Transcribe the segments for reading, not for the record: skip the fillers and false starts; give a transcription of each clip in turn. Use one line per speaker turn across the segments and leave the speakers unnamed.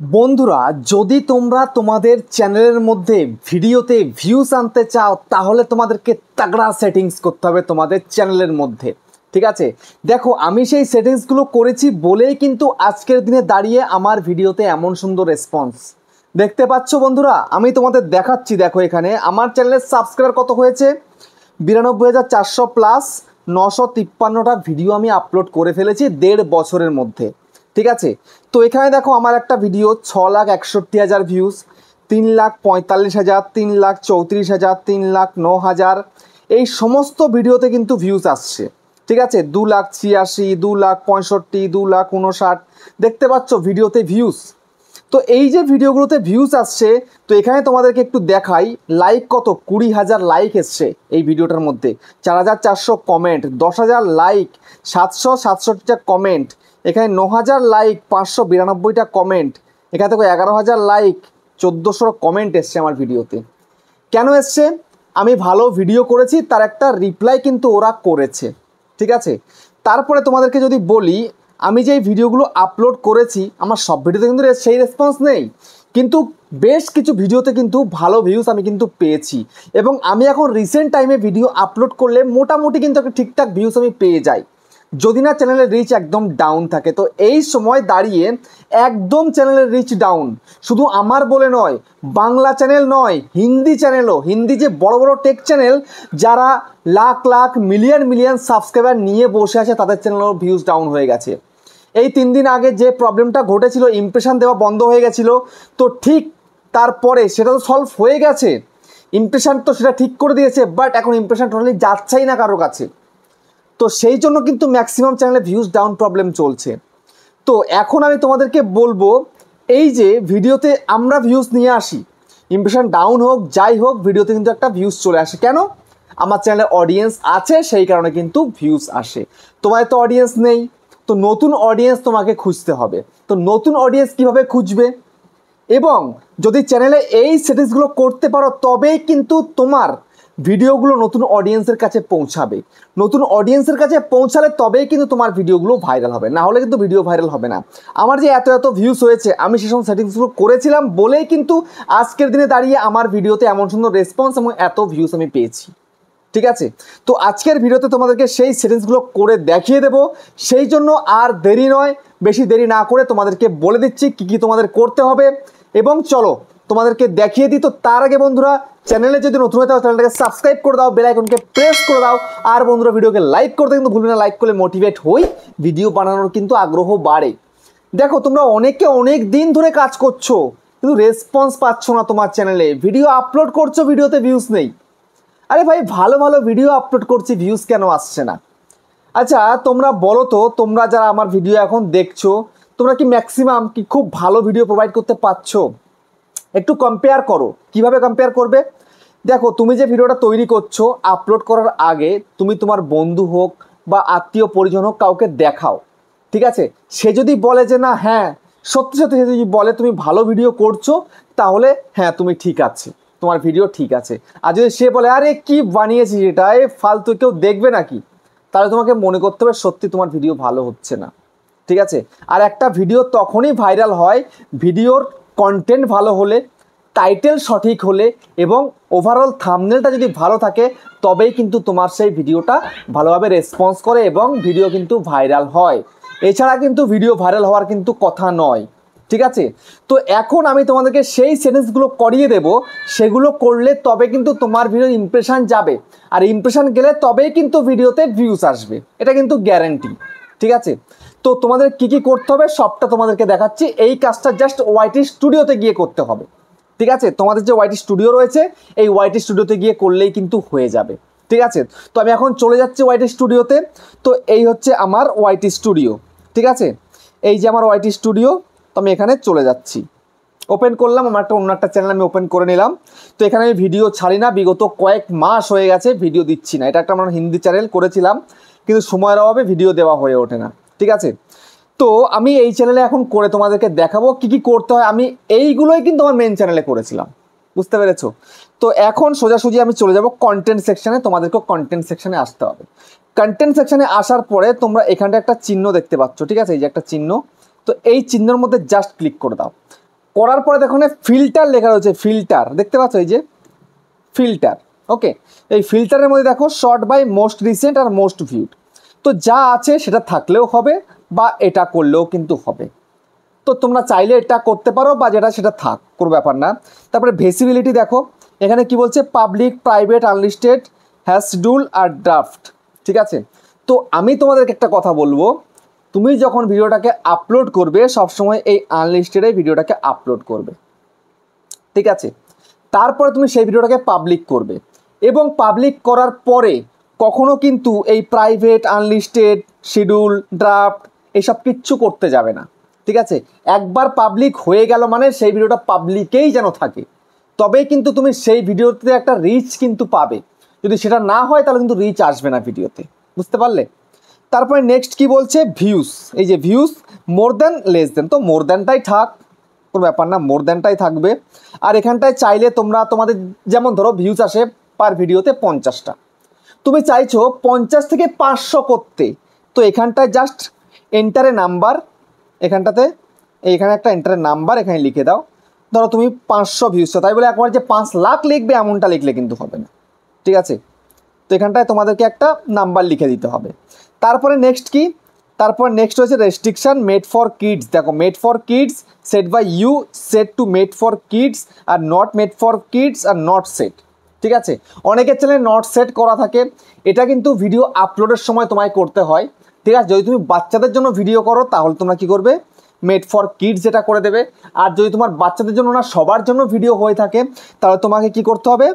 বন্ধুরা, যদি তোমরা তোমাদের চ্যানেলের মধ্যে ভিডিওতে ভিউজ আনতে চাও তাহলে তোমাদেরকে তাগড়া সেটিংস করতে হবে তোমাদের চ্যানেলের মধ্যে। ঠিক আছে, দেখো আমি সেই সেটিংসগুলো করেছি বলেই কিন্তু আজকের দিনে দাঁড়িয়ে আমার ভিডিওতে এমন সুন্দর রেসপন্স দেখতে পাচ্ছ। বন্ধুরা, আমি তোমাদের দেখাচ্ছি, দেখো এখানে আমার চ্যানেলের সাবস্ক্রাইবার কত হয়েছে, 92,400 প্লাস 953টা ভিডিও আমি আপলোড করে ফেলেছি 1.5 বছরের মধ্যে। ঠিক আছে, তো এখানে দেখো আমার একটা ভিডিও 6,61,000 ভিউজ, 3,45,000, 3,34,000, 3,09,000, এই সমস্ত ভিডিওতে কিন্তু ভিউজ আসছে। ঠিক আছে, 2,86,000, 2,65,000, 2,59,000 দেখতে পাচ্ছ ভিডিওতে ভিউজ। তো এই যে ভিডিওগুলোতে ভিউজ আসছে, তো এখানে তোমাদেরকে একটু দেখাই লাইক কত, 20,000 লাইক এসছে এই ভিডিওটার মধ্যে, 4,400 কমেন্ট, 10,000 লাইক, 767টা কমেন্ট, এখানে 9,000 লাইক, 592টা কমেন্ট, এখানে দেখো 11,000 লাইক, 1,400 কমেন্ট এসছে আমার ভিডিওতে। কেন এসছে? আমি ভালো ভিডিও করেছি, তার একটা রিপ্লাই কিন্তু ওরা করেছে। ঠিক আছে, তারপরে তোমাদেরকে যদি বলি, আমি যেই ভিডিওগুলো আপলোড করেছি আমার সব ভিডিওতে কিন্তু সেই রেসপন্স নেই, কিন্তু বেশ কিছু ভিডিওতে কিন্তু ভালো ভিউজ আমি কিন্তু পেয়েছি। এবং আমি এখন রিসেন্ট টাইমে ভিডিও আপলোড করলে মোটামুটি কিন্তু একটা ঠিকঠাক ভিউজ আমি পেয়ে যাই, যদি না চ্যানেলের রিচ একদম ডাউন থাকে। তো এই সময় দাঁড়িয়ে একদম চ্যানেলের রিচ ডাউন, শুধু আমার বলে নয়, বাংলা চ্যানেল নয়, হিন্দি চ্যানেলও, হিন্দি যে বড় বড় টেক চ্যানেল যারা lakh lakh million million subscriber নিয়ে বসে আছে, তাদের চ্যানেলও ভিউজ ডাউন হয়ে গেছে। এই 3 দিন আগে যে প্রবলেমটা ঘটেছিল, ইমপ্রেশন দেওয়া বন্ধ হয়ে গেছিলো, তো ঠিক তারপরে সেটা তো সলভ হয়ে গেছে, ইমপ্রেশন তো সেটা ঠিক করে দিয়েছে, বাট এখন ইমপ্রেশন টোটালি যাচ্ছেই না কারো কাছে। তো সেই জন্য কিন্তু ম্যাক্সিমাম চ্যানেলে ভিউজ ডাউন প্রবলেম চলছে। তো এখন আমি তোমাদেরকে বলবো, এই যে ভিডিওতে আমরা ভিউজ নিয়ে আসি, ইমপ্রেশন ডাউন হোক যাই হোক, ভিডিওতে কিন্তু একটা ভিউজ চলে আসে। কেন? আমার চ্যানেলে অডিয়েন্স আছে, সেই কারণে কিন্তু ভিউজ আসে। তোমার তো অডিয়েন্স নেই, তো নতুন অডিয়েন্স তোমাকে খুঁজতে হবে। তো নতুন অডিয়েন্স কিভাবে খুঁজবে? এবং যদি চ্যানেলে এই সেটিংসগুলো করতে পারো, তবেই কিন্তু তোমার ভিডিওগুলো নতুন অডিয়েন্সের কাছে পৌঁছাবে। নতুন অডিয়েন্সের কাছে পৌঁছালে তবেই কিন্তু তোমার ভিডিওগুলো ভাইরাল হবে, না হলে কিন্তু ভিডিও ভাইরাল হবে না। আমার যে এত এত ভিউজ হয়েছে, আমি সেসব সেটিংসগুলো করেছিলাম বলেই কিন্তু আজকের দিনে দাঁড়িয়ে আমার ভিডিওতে এমন সুন্দর রেসপন্স এবং এত ভিউজ আমি পেয়েছি। ঠিক আছে, তো আজকের ভিডিওতে তোমাদেরকে সেই সেটিংসগুলো করে দেখিয়ে দেবো। সেই জন্য আর দেরি নয়, বেশি দেরি না করে তোমাদেরকে বলে দিচ্ছি কী কী তোমাদের করতে হবে, এবং চলো তোমাদেরকে দেখিয়ে দিই। তো তার আগে বন্ধুরা, চ্যানেলে যদি নতুন হয়ে থাকো চ্যানেলটাকে সাবস্ক্রাইব করে দাও, বেল আইকনকে প্রেস করে দাও, আর বন্ধুরা ভিডিওকে লাইক করতে কিন্তু ভুলবে না। লাইক করলে মোটিভেট হই, ভিডিও বানানোর কিন্তু আগ্রহ বাড়ে। দেখো তোমরা অনেকে অনেক দিন ধরে কাজ করছো, কিন্তু রেসপন্স পাচ্ছ না তোমার চ্যানেলে, ভিডিও আপলোড করছো, ভিডিওতে ভিউজ নেই। আরে ভাই, ভালো ভালো ভিডিও আপলোড করছি, ভিউজ কেন আসছে না? আচ্ছা তোমরা বলো তো, তোমরা যারা আমার ভিডিও এখন দেখছো, তোমরা কি ম্যাক্সিমাম কি খুব ভালো ভিডিও প্রোভাইড করতে পারছো? একটু কম্পেয়ার করো। কিভাবে কম্পেয়ার করবে? দেখো, তুমি যে ভিডিওটা তৈরি করছো, আপলোড করার আগে তুমি তোমার বন্ধু হোক বা আত্মীয় পরিজন হোক, কাউকে দেখাও। ঠিক আছে, সে যদি বলে যে না, হ্যাঁ সত্যি সত্যি, সে যদি বলে তুমি ভালো ভিডিও করছো, তাহলে হ্যাঁ তুমি ঠিক আছে, তোমার ভিডিও ঠিক আছে। আর যদি সে বলে আরে কি বানিয়েছিস এটা, এ ফালতু, কেউ দেখবে নাকি, তাহলে তোমাকে মনে করতে হবে সত্যি তোমার ভিডিও ভালো হচ্ছে না। ঠিক আছে, আর একটা ভিডিও তখনই ভাইরাল হয়, ভিডিওর কন্টেন্ট ভালো হলে, টাইটেল সঠিক হলে, এবং ওভারঅল থাম্বনেলটা যদি ভালো থাকে, তবেই কিন্তু তোমার সেই ভিডিওটা ভালোভাবে রেসপন্স করে এবং ভিডিও কিন্তু ভাইরাল হয়। এছাড়া কিন্তু ভিডিও ভাইরাল হওয়ার কিন্তু কথা নয়। ঠিক আছে, তো এখন আমি তোমাদেরকে সেই সেটিংসগুলো করিয়ে দেব, সেগুলো করলে তবে কিন্তু তোমার ভিডিওর ইমপ্রেশন যাবে, আর ইমপ্রেশন গেলে তবেই কিন্তু ভিডিওতে ভিউজ আসবে, এটা কিন্তু গ্যারান্টি। ঠিক আছে, তো তোমাদের কি কি করতে হবে সবটা তোমাদেরকে দেখাচ্ছি। এই কাজটা জাস্ট ওয়াইটি স্টুডিওতে গিয়ে করতে হবে। ঠিক আছে, তোমাদের যে ওয়াইটি স্টুডিও রয়েছে, এই ওয়াইটি স্টুডিওতে গিয়ে করলেই কিন্তু হয়ে যাবে। ঠিক আছে, তো আমি এখন চলে যাচ্ছি ওয়াইটি স্টুডিওতে। তো এই হচ্ছে আমার ওয়াইটি স্টুডিও। ঠিক আছে, এই যে আমার ওয়াইটি স্টুডিও, তো আমি এখানে চলে যাচ্ছি, ওপেন করলাম, আমার অন্য একটা চ্যানেল আমি ওপেন করে নিলাম। তো এখানে আমি ভিডিও ছাড়ি না, বিগত কয়েক মাস হয়ে গেছে ভিডিও দিচ্ছি না। এটা একটা আমরা হিন্দি চ্যানেল করেছিলাম, কিন্তু সময়ের অভাবে ভিডিও দেওয়া হয়ে ওঠে না। ঠিক আছে, তো আমি এই চ্যানেলে এখন করে তোমাদেরকে দেখাবো কি কি করতে হয়। আমি এইগুলোই কিন্তু আমার মেন চ্যানেলে করেছিলাম, বুঝতে পেরেছো? তো এখন সোজাসুজি আমি চলে যাব কন্টেন্ট সেকশনে, তোমাদেরকে কন্টেন্ট সেকশনে আসতে হবে। কন্টেন্ট সেকশনে আসার পরে তোমরা এখানটা একটা চিহ্ন দেখতে পাচ্ছ, ঠিক আছে, এই যে একটা চিহ্ন, তো এই চিহ্নের মধ্যে জাস্ট ক্লিক করে দাও। করার পরে দেখো না ফিল্টার লেখা রয়েছে, ফিল্টার দেখতে পাচ্ছ, এই যে ফিল্টার। ওকে, এই ফিল্টারের মধ্যে দেখো শর্ট বাই মোস্ট রিসেন্ট আর মোস্ট ভিউড। তো যা আছে সেটা থাকলেও হবে বা এটা করলেও কিন্তু হবে। তো তোমরা চাইলে এটা করতে পারো বা যেটা সেটা থাক, কোনো ব্যাপার না। তারপরে ভিজিবিলিটি দেখো এখানে কি বলছে, public, private, unlisted, has schedule আর ড্রাফট। ঠিক আছে, তো আমি তোমাদেরকে একটা কথা বলবো, তুমি যখন ভিডিওটাকে আপলোড করবে সবসময় এই আনলিস্টেডে ভিডিওটাকে আপলোড করবে। ঠিক আছে, তারপরে তুমি সেই ভিডিওটাকে পাবলিক করবে এবং পাবলিক করার পরে কখনো কিন্তু এই প্রাইভেট, আনলিস্টেড, শিডিউল, ড্রাফট এসব কিচ্ছু করতে যাবে না। ঠিক আছে, একবার পাবলিক হয়ে গেল মানে সেই ভিডিওটা পাবলিকেই যেন থাকে, তবেই কিন্তু তুমি সেই ভিডিওতে একটা রিচ কিন্তু পাবে। যদি সেটা না হয় তাহলে কিন্তু রিচ আসবে না ভিডিওতে, বুঝতে পারলে? তারপরে নেক্সট কি বলছে, ভিউস। এই যে views more than less than, তো মোর দ্যানটাই থাক, কোনো ব্যাপার না, মোর দ্যানটাই থাকবে। আর এখানটায় চাইলে তোমরা তোমাদের যেমন ধরো ভিউজ আসে পার ভিডিওতে 50টা, তুমি চাইছো 50 থেকে 500 করতে, তো এখানটায় জাস্ট এন্টারে নাম্বার, এখানটাতে এইখানে একটা এন্টারে নাম্বার এখানে লিখে দাও। ধরো তুমি 500 ভিউজ, তাই বলে একবার যে 5 লাখ লিখবে এমনটা লিখলে কিন্তু হবে না। ঠিক আছে, তো এখানটায় তোমাদেরকে একটা নাম্বার লিখে দিতে হবে। তারপরে নেক্সট কি, তারপর নেক্সট হচ্ছে রেস্ট্রিকশন মেড ফর কিডস। দেখো made for kids, set by you, set to made for kids, আর নট মেড ফর কিডস আর নট সেট। ঠিক আছে, অনেকের চ্যানেলে নট সেট করা থাকে, এটা কিন্তু ভিডিও আপলোডের সময় তোমায় করতে হয়। ঠিক আছে, যদি তুমি বাচ্চাদের জন্য ভিডিও করো তাহলে তোমরা কি করবে, মেড ফর কিডস এটা করে দেবে। আর যদি তোমার বাচ্চাদের জন্য না সবার জন্য ভিডিও হয়ে থাকে তাহলে তোমাকে কি করতে হবে,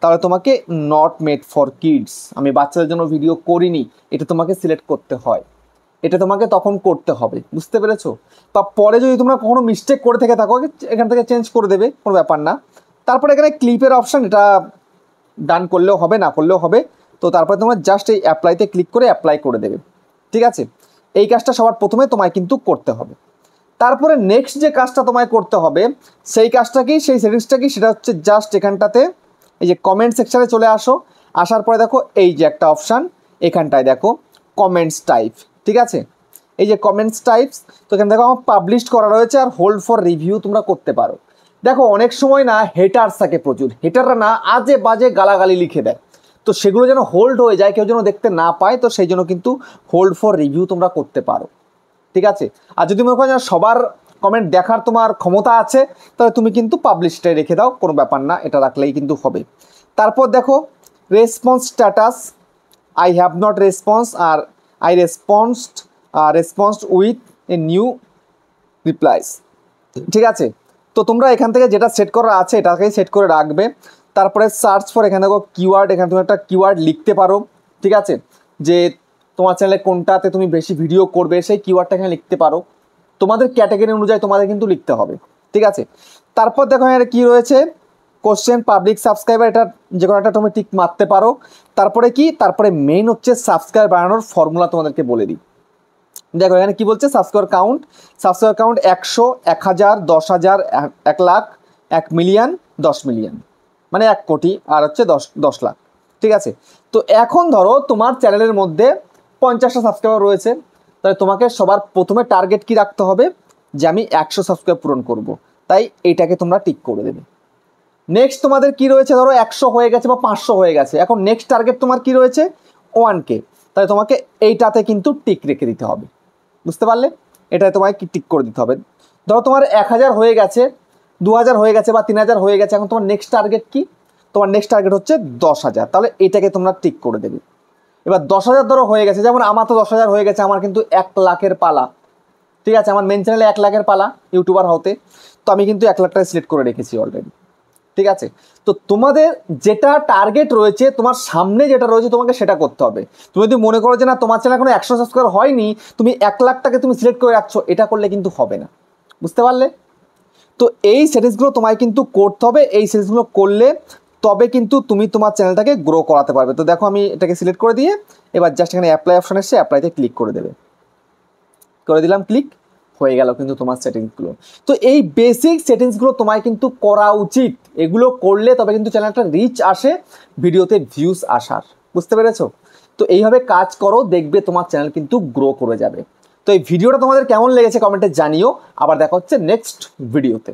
তাহলে তোমাকে নট মেড ফর কিডস, আমি বাচ্চাদের জন্য ভিডিও করিনি, এটা তোমাকে সিলেক্ট করতে হয়, এটা তোমাকে তখন করতে হবে, বুঝতে পেরেছো? বা পরে যদি তোমরা কখনো মিস্টেক করে থেকে থাকো এখান থেকে চেঞ্জ করে দেবে, কোনো ব্যাপার না। তারপরে এখানে ক্লিপের অপশান, এটা ডান করলেও হবে না করলেও হবে। তো তারপরে তোমরা জাস্ট এই অ্যাপ্লাইতে ক্লিক করে অ্যাপ্লাই করে দেবে। ঠিক আছে, এই কাজটা সবার প্রথমে তোমায় কিন্তু করতে হবে। তারপরে নেক্সট যে কাজটা তোমায় করতে হবে সেই কাজটা কি, সেই সেটিংসটা কি, সেটা হচ্ছে জাস্ট এখানটাতে এই যে কমেন্ট সেকশানে চলে আসো। আসার পরে দেখো এই যে একটা অপশান, এখানটায় দেখো কমেন্টস টাইপ। ঠিক আছে, এই যে কমেন্টস টাইপস, তো এখানে দেখো আমার পাবলিশ করা রয়েছে আর হোল্ড ফর রিভিউ তোমরা করতে পারো। দেখো অনেক সময় না হেটার্স থাকে প্রচুর, হেটাররা না আজে বাজে গালাগালি লিখে দেয়, তো সেগুলো যেন হোল্ড হয়ে যায়, কেউ যেন দেখতে না পায়, তো সেই জন্য কিন্তু হোল্ড ফর রিভিউ তোমরা করতে পারো। ঠিক আছে, আর যদি মনে করো যে সবার কমেন্ট দেখার তোমার ক্ষমতা আছে তাহলে তুমি কিন্তু পাবলিশটাই রেখে দাও, কোনো ব্যাপার না, এটা রাখলেই কিন্তু হবে। তারপর দেখো response status, I have not response আর I response with a new replies. ঠিক আছে, তো তোমরা এখান থেকে যেটা সেট করা আছে এটাকেই সেট করে রাখবে। তারপরে সার্চ ফর, এখানে দেখো কিওয়ার্ড, এখানে তুমি একটা কিওয়ার্ড লিখতে পারো। ঠিক আছে, যে তোমার চ্যানেলে কোনটাতে তুমি বেশি ভিডিও করবে সেই কিওয়ার্ডটা এখানে লিখতে পারো, তোমাদের ক্যাটাগরি অনুযায়ী তোমাদের কিন্তু লিখতে হবে। ঠিক আছে, তারপর দেখো এখানে কী রয়েছে, কোশ্চেন পাবলিক সাবস্ক্রাইবার, এটা যে কোনো একটা তুমি টিক মারতে পারো। তারপরে কি, তারপরে মেইন হচ্ছে সাবস্ক্রাইব বাড়ানোর ফর্মুলা তোমাদেরকে বলে দিই। দেখো এখানে কি বলছে, subscriber count 100, 1000, 10,000, 1 lakh, 1 million, 10 million, মানে 1 কোটি, আর হচ্ছে 10 লাখ। ঠিক আছে, তো এখন ধরো তোমার চ্যানেলের মধ্যে 50টা সাবস্ক্রাইবার রয়েছে, তাহলে তোমাকে সবার প্রথমে টার্গেট কি রাখতে হবে, যে আমি 100 সাবস্ক্রাইব পূরণ করব, তাই এইটাকে তোমরা টিক করে দেবে। নেক্সট তোমাদের কি রয়েছে, ধরো 100 হয়ে গেছে বা 500 হয়ে গেছে, এখন নেক্সট টার্গেট তোমার কি রয়েছে, 1K, তাহলে তোমাকে এইটাতে কিন্তু টিক রেখে দিতে হবে, বুঝতে পারলে? এটাই তোমায় কি টিক করে দিতে হবে। ধরো তোমার 1000 হয়ে গেছে, 2000 হয়ে গেছে বা 3000 হয়ে গেছে, এখন তোমার নেক্সট টার্গেট কি, তোমার নেক্সট টার্গেট হচ্ছে 10,000, তাহলে এটাকে তোমরা টিক করে দেবে। এবার 10,000 ধরো হয়ে গেছে, যেমন আমার তো 10,000 হয়ে গেছে, আমার কিন্তু 1 লাখের পালা। ঠিক আছে, আমার মেন চ্যানেলে 1 লাখের পালা ইউটিউবার হতে, তো আমি কিন্তু 1 লাখ টাকা সিলেক্ট করে রেখেছি অলরেডি। ঠিক আছে, তো তোমাদের যেটা টার্গেট রয়েছে, তোমার সামনে যেটা রয়েছে তোমাকে সেটা করতে হবে। তুমি যদি মনে করো যে না তোমার চ্যানেল এখনো 100 সাবস্ক্রাইবার হয়নি, তুমি 1 লাখ টাকা তুমি সিলেক্ট করে রাখছো, এটা করলে কিন্তু হবে না, বুঝতে পারলে? তো এই সেটিংসগুলো তোমায় কিন্তু করতে হবে, এই সেটিংসগুলো করলে তবে কিন্তু তুমি তোমার চ্যানেলটাকে গ্রো করাতে পারবে। তো দেখো আমি এটাকে সিলেক্ট করে দিয়ে এবার জাস্ট এখানে অ্যাপ্লাই অপশন এসে অ্যাপ্লাইতে ক্লিক করে দেবে, করে দিলাম ক্লিক, হয়ে গেল কিন্তু তোমার সেটিংসগুলো। তো এই বেসিক সেটিংসগুলো তোমায় কিন্তু করা উচিত, এগুলো করলে তবে কিন্তু চ্যানেলটা রিচ আসে, ভিডিওতে ভিউজ আসার, বুঝতে পেরেছো? তো এইভাবে কাজ করো, দেখবে তোমার চ্যানেল কিন্তু গ্রো করে যাবে। তো এই ভিডিওটা তোমাদের কেমন লেগেছে কমেন্টে জানিও, আবার দেখা হচ্ছে নেক্সট ভিডিওতে।